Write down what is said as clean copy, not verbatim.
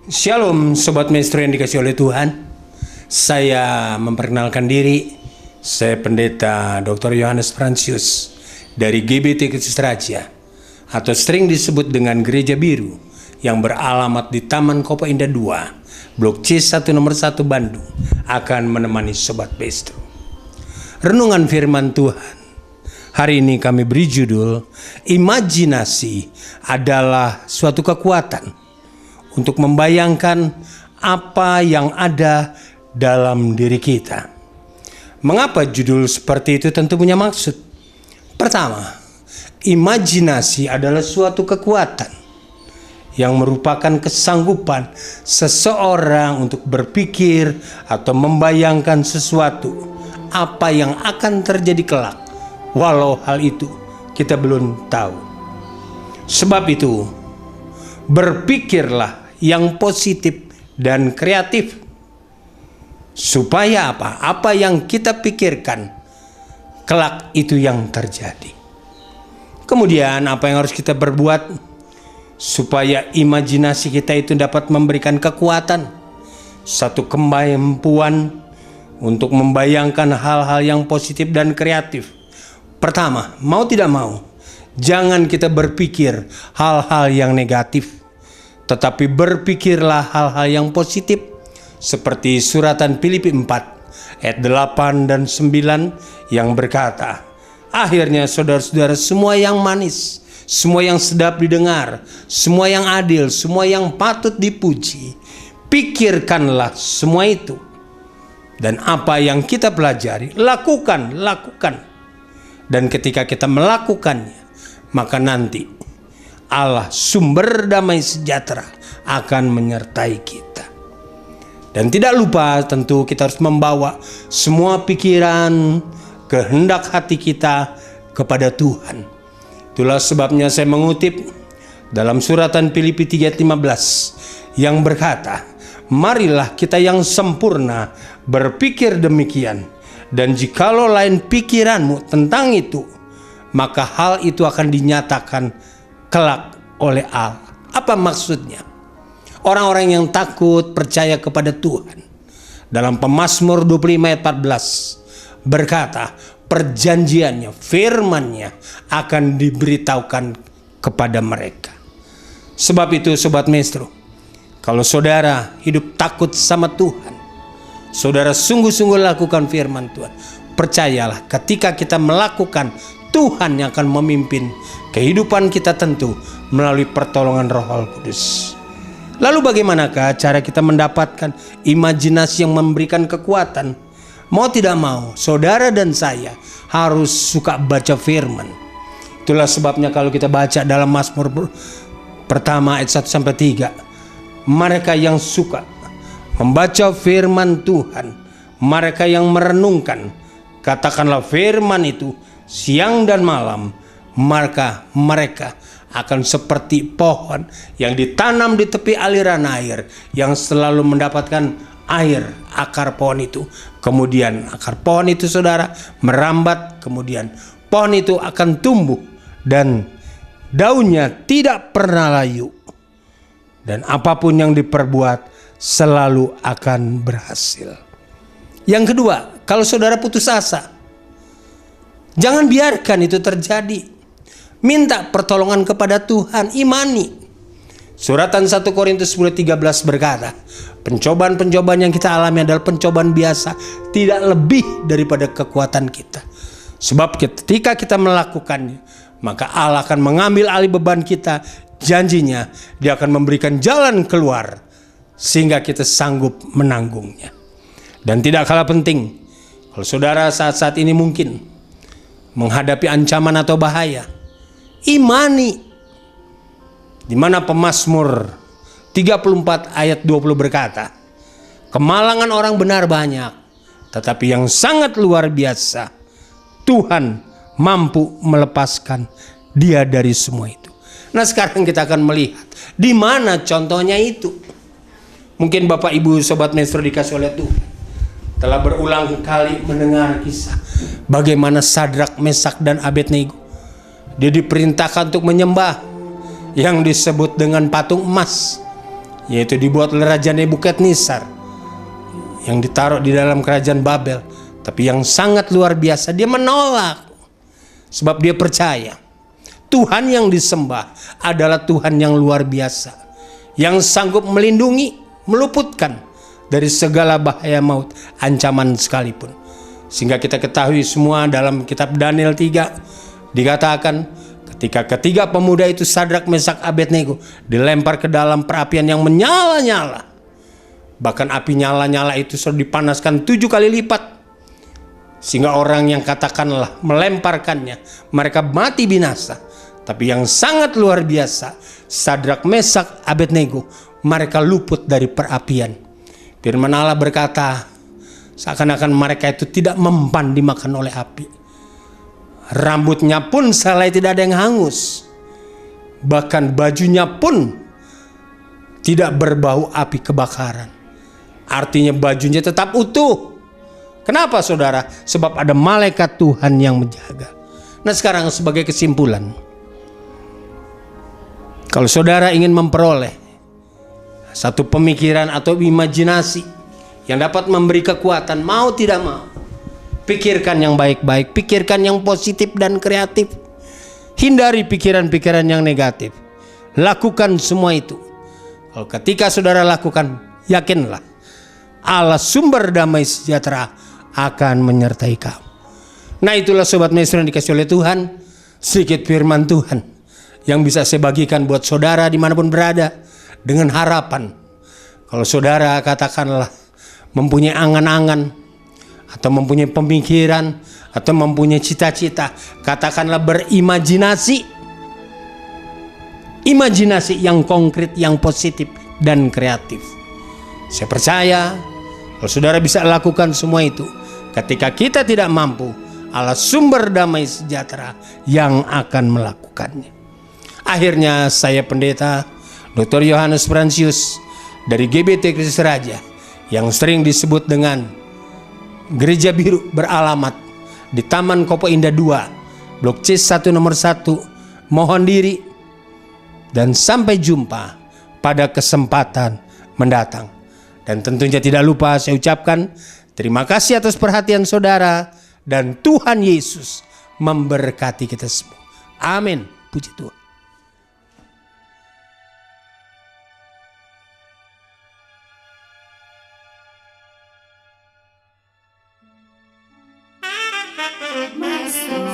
Shalom Sobat Maestro yang dikasih oleh Tuhan. Saya memperkenalkan diri. Saya Pendeta Dr. Yohanes Fransius dari GBT Kristus Raja, atau sering disebut dengan Gereja Biru, yang beralamat di Taman Kopo Indah 2, Blok C1 nomor 1 Bandung, akan menemani Sobat Maestro. Renungan firman Tuhan hari ini kami beri judul, imajinasi adalah suatu kekuatan untuk membayangkan apa yang ada dalam diri kita. Mengapa judul seperti itu? Tentu punya maksud. Pertama, imajinasi adalah suatu kekuatan yang merupakan kesanggupan seseorang untuk berpikir atau membayangkan sesuatu apa yang akan terjadi kelak, walau hal itu kita belum tahu. Sebab itu, berpikirlah yang positif dan kreatif. Supaya apa? Apa yang kita pikirkan, kelak itu yang terjadi. Kemudian apa yang harus kita berbuat supaya imajinasi kita itu dapat memberikan kekuatan, satu kemampuan untuk membayangkan hal-hal yang positif dan kreatif. Pertama, mau tidak mau, jangan kita berpikir hal-hal yang negatif, tetapi berpikirlah hal-hal yang positif, seperti suratan Filipi 4 ayat 8 dan 9 yang berkata, akhirnya saudara-saudara, semua yang manis, semua yang sedap didengar, semua yang adil, semua yang patut dipuji, pikirkanlah semua itu. Dan apa yang kita pelajari, lakukan. Dan ketika kita melakukannya, maka nanti Allah sumber damai sejahtera akan menyertai kita. Dan tidak lupa, tentu kita harus membawa semua pikiran, kehendak hati kita kepada Tuhan. Itulah sebabnya saya mengutip dalam suratan Filipi 3:15 yang berkata, marilah kita yang sempurna berpikir demikian, dan jikalau lain pikiranmu tentang itu, maka hal itu akan dinyatakan kelak oleh Allah. Apa maksudnya? Orang-orang yang takut percaya kepada Tuhan, dalam Pemazmur 25 ayat 14 berkata, perjanjiannya, firman-Nya akan diberitahukan kepada mereka. Sebab itu Sobat Maestro, kalau saudara hidup takut sama Tuhan, saudara sungguh-sungguh lakukan firman Tuhan, percayalah ketika kita melakukan, Tuhan yang akan memimpin kehidupan kita, tentu melalui pertolongan Roh Kudus. Lalu bagaimanakah cara kita mendapatkan imajinasi yang memberikan kekuatan? Mau tidak mau, saudara dan saya harus suka baca firman. Itulah sebabnya kalau kita baca dalam Mazmur pertama ayat 1-3, mereka yang suka membaca firman Tuhan, mereka yang merenungkan, katakanlah firman itu siang dan malam, maka mereka akan seperti pohon yang ditanam di tepi aliran air, yang selalu mendapatkan air. Akar pohon itu, kemudian akar pohon itu saudara merambat, kemudian pohon itu akan tumbuh dan daunnya tidak pernah layu, dan apapun yang diperbuat selalu akan berhasil. Yang kedua, kalau saudara putus asa, jangan biarkan itu terjadi. Minta pertolongan kepada Tuhan, imani. Suratan 1 Korintus 10:13 berkata, pencobaan-pencobaan yang kita alami adalah pencobaan biasa, tidak lebih daripada kekuatan kita. Sebab ketika kita melakukannya, maka Allah akan mengambil alih beban kita. Janjinya, Dia akan memberikan jalan keluar sehingga kita sanggup menanggungnya. Dan tidak kalah penting, kalau saudara saat-saat ini mungkin menghadapi ancaman atau bahaya, imani. Di mana Pemazmur 34 ayat 20 berkata, kemalangan orang benar banyak, tetapi yang sangat luar biasa, Tuhan mampu melepaskan dia dari semua itu. Nah, sekarang kita akan melihat di mana contohnya itu. Mungkin Bapak Ibu Sobat Maestro dikasih oleh Tuhan telah berulang kali mendengar kisah bagaimana Sadrak, Mesak dan Abednego, dia diperintahkan untuk menyembah yang disebut dengan patung emas yaitu dibuat oleh Raja Nebukadnezar yang ditaruh di dalam kerajaan Babel. Tapi yang sangat luar biasa, dia menolak sebab dia percaya Tuhan yang disembah adalah Tuhan yang luar biasa, yang sanggup melindungi, meluputkan dari segala bahaya maut, ancaman sekalipun. Sehingga kita ketahui semua dalam kitab Daniel 3 dikatakan ketika ketiga pemuda itu Sadrak, Mesak, Abednego dilempar ke dalam perapian yang menyala-nyala. Bahkan api nyala-nyala itu sudah dipanaskan 7 kali lipat. Sehingga orang yang katakanlah melemparkannya, mereka mati binasa. Tapi yang sangat luar biasa, Sadrak, Mesak, Abednego, mereka luput dari perapian. Firman Allah berkata, seakan-akan mereka itu tidak mempan dimakan oleh api. Rambutnya pun selai tidak ada yang hangus. Bahkan bajunya pun tidak berbau api kebakaran. Artinya bajunya tetap utuh. Kenapa saudara? Sebab ada malaikat Tuhan yang menjaga. Nah sekarang sebagai kesimpulan, kalau saudara ingin memperoleh satu pemikiran atau imajinasi yang dapat memberi kekuatan, mau tidak mau, pikirkan yang baik-baik, pikirkan yang positif dan kreatif. Hindari pikiran-pikiran yang negatif. Lakukan semua itu. Kalau ketika saudara lakukan, yakinlah Allah sumber damai sejahtera akan menyertai kamu. Nah itulah sobat maestro yang dikasih oleh Tuhan, sedikit firman Tuhan yang bisa saya bagikan buat saudara dimanapun berada, dengan harapan kalau saudara katakanlah mempunyai angan-angan atau mempunyai pemikiran atau mempunyai cita-cita, katakanlah berimajinasi, imajinasi yang konkret, yang positif dan kreatif. Saya percaya kalau saudara bisa lakukan semua itu, ketika kita tidak mampu, Allah sumber damai sejahtera yang akan melakukannya. Akhirnya saya pendeta Dr. Yohanes Fransius dari GBT Kristus Raja, yang sering disebut dengan Gereja Biru, beralamat di Taman Kopo Indah 2, Blok C1 nomor 1, mohon diri dan sampai jumpa pada kesempatan mendatang. Dan tentunya tidak lupa saya ucapkan terima kasih atas perhatian saudara, dan Tuhan Yesus memberkati kita semua. Amin. Puji Tuhan. Maestro